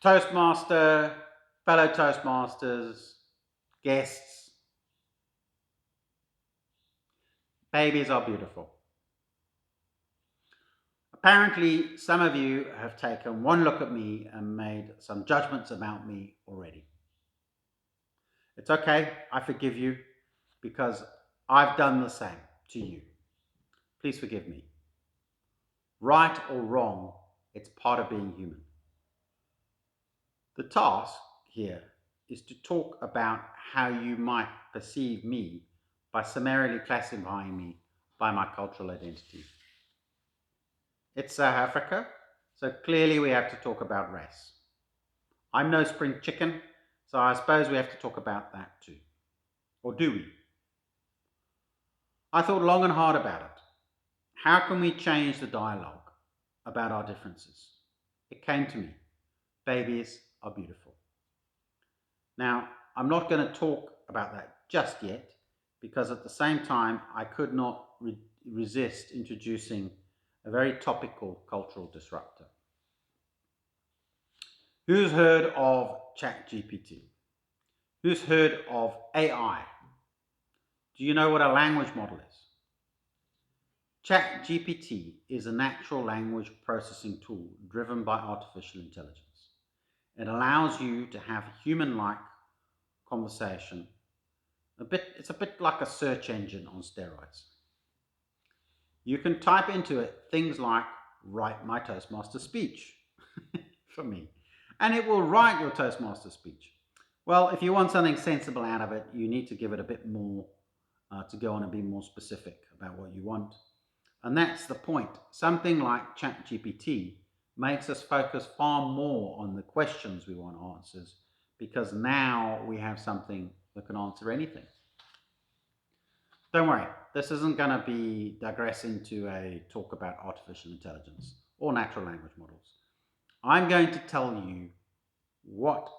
Toastmaster, fellow Toastmasters, guests, babies are beautiful. Apparently, some of you have taken one look at me and made some judgments about me already. It's okay, I forgive you because I've done the same to you. Please forgive me. Right or wrong, it's part of being human. The task here is to talk about how you might perceive me by summarily classifying me by my cultural identity. It's South Africa, so clearly we have to talk about race. I'm no spring chicken, so I suppose we have to talk about that too. Or do we? I thought long and hard about it. How can we change the dialogue about our differences? It came to me. Babies are beautiful. Now, I'm not going to talk about that just yet because at the same time, I could not resist introducing a very topical cultural disruptor. Who's heard of ChatGPT? Who's heard of AI? Do you know what a language model is? ChatGPT is a natural language processing tool driven by artificial intelligence. It allows you to have human-like conversation. It's a bit like a search engine on steroids. You can type into it things like write my Toastmaster speech for me, and it will write your Toastmaster speech. Well, if you want something sensible out of it, you need to give it a bit more to go on and be more specific about what you want. And that's the point. Something like ChatGPT makes us focus far more on the questions we want answers because now we have something that can answer anything. Don't worry, this isn't going to be digress into a talk about artificial intelligence or natural language models. I'm going to tell you what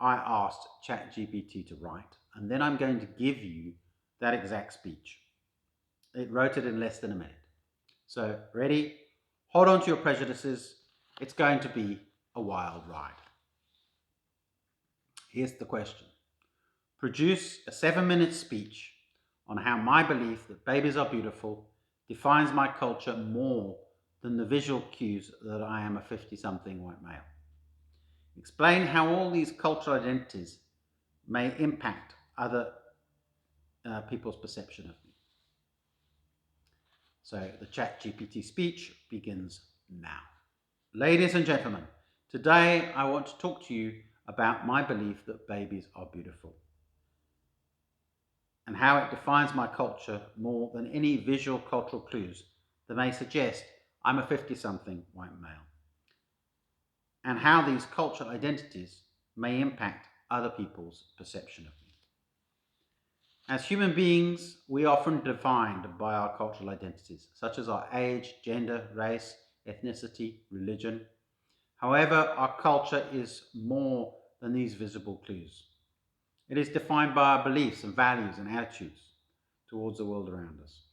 I asked ChatGPT to write, and then I'm going to give you that exact speech. It wrote it in less than a minute. So, ready? Hold on to your prejudices. It's going to be a wild ride. Here's the question. Produce a 7-minute speech on how my belief that babies are beautiful defines my culture more than the visual cues that I am a 50-something white male. Explain how all these cultural identities may impact other people's perception of me. So the ChatGPT speech begins now. Ladies and gentlemen, today I want to talk to you about my belief that babies are beautiful and how it defines my culture more than any visual cultural clues that may suggest I'm a 50-something white male, and how these cultural identities may impact other people's perception of me. As human beings, we are often defined by our cultural identities, such as our age, gender, race, ethnicity, religion. However, our culture is more than these visible clues. It is defined by our beliefs and values and attitudes towards the world around us.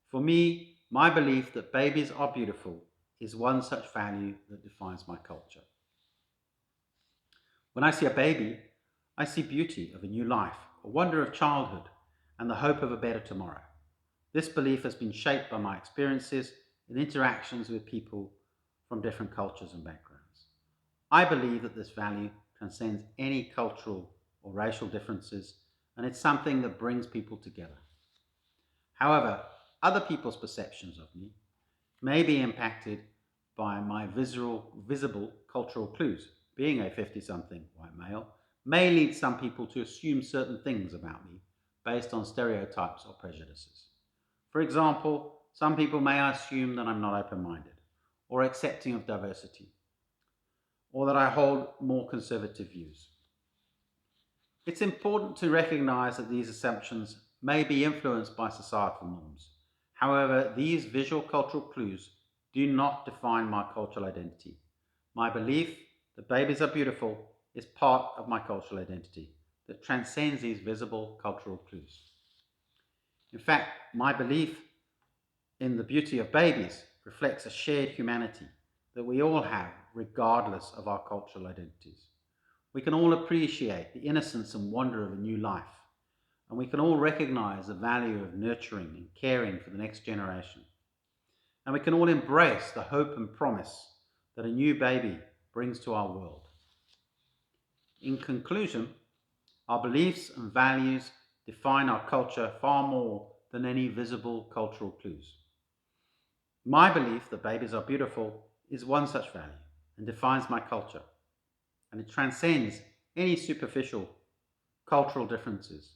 For me, my belief that babies are beautiful is one such value that defines my culture. When I see a baby, I see beauty of a new life, a wonder of childhood, and the hope of a better tomorrow. This belief has been shaped by my experiences and interactions with people from different cultures and backgrounds. I believe that this value transcends any cultural or racial differences, and it's something that brings people together. However, other people's perceptions of me may be impacted by my visible cultural clues. Being a 50-something white male may lead some people to assume certain things about me based on stereotypes or prejudices. For example, some people may assume that I'm not open-minded or accepting of diversity, or that I hold more conservative views. It's important to recognize that these assumptions may be influenced by societal norms. However, these visual cultural clues do not define my cultural identity. My belief that babies are beautiful is part of my cultural identity that transcends these visible cultural clues. In fact, my belief in the beauty of babies reflects a shared humanity that we all have regardless of our cultural identities. We can all appreciate the innocence and wonder of a new life, and we can all recognize the value of nurturing and caring for the next generation. And we can all embrace the hope and promise that a new baby brings to our world. In conclusion, our beliefs and values define our culture far more than any visible cultural clues. My belief that babies are beautiful is one such value and defines my culture, and it transcends any superficial cultural differences.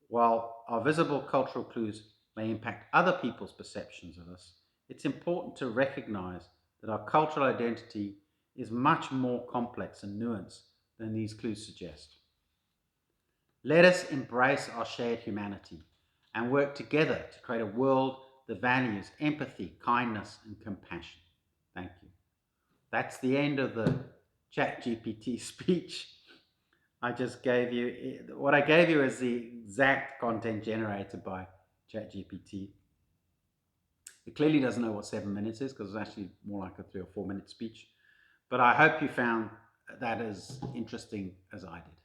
While our visible cultural clues may impact other people's perceptions of us, it's important to recognize that our cultural identity is much more complex and nuanced than these clues suggest. Let us embrace our shared humanity and work together to create a world that values empathy, kindness, and compassion. Thank you. That's the end of the ChatGPT speech I just gave you. What I gave you is the exact content generated by ChatGPT. It clearly doesn't know what 7 minutes is because it's actually more like a 3 or 4 minute speech. But I hope you found that as interesting as I did.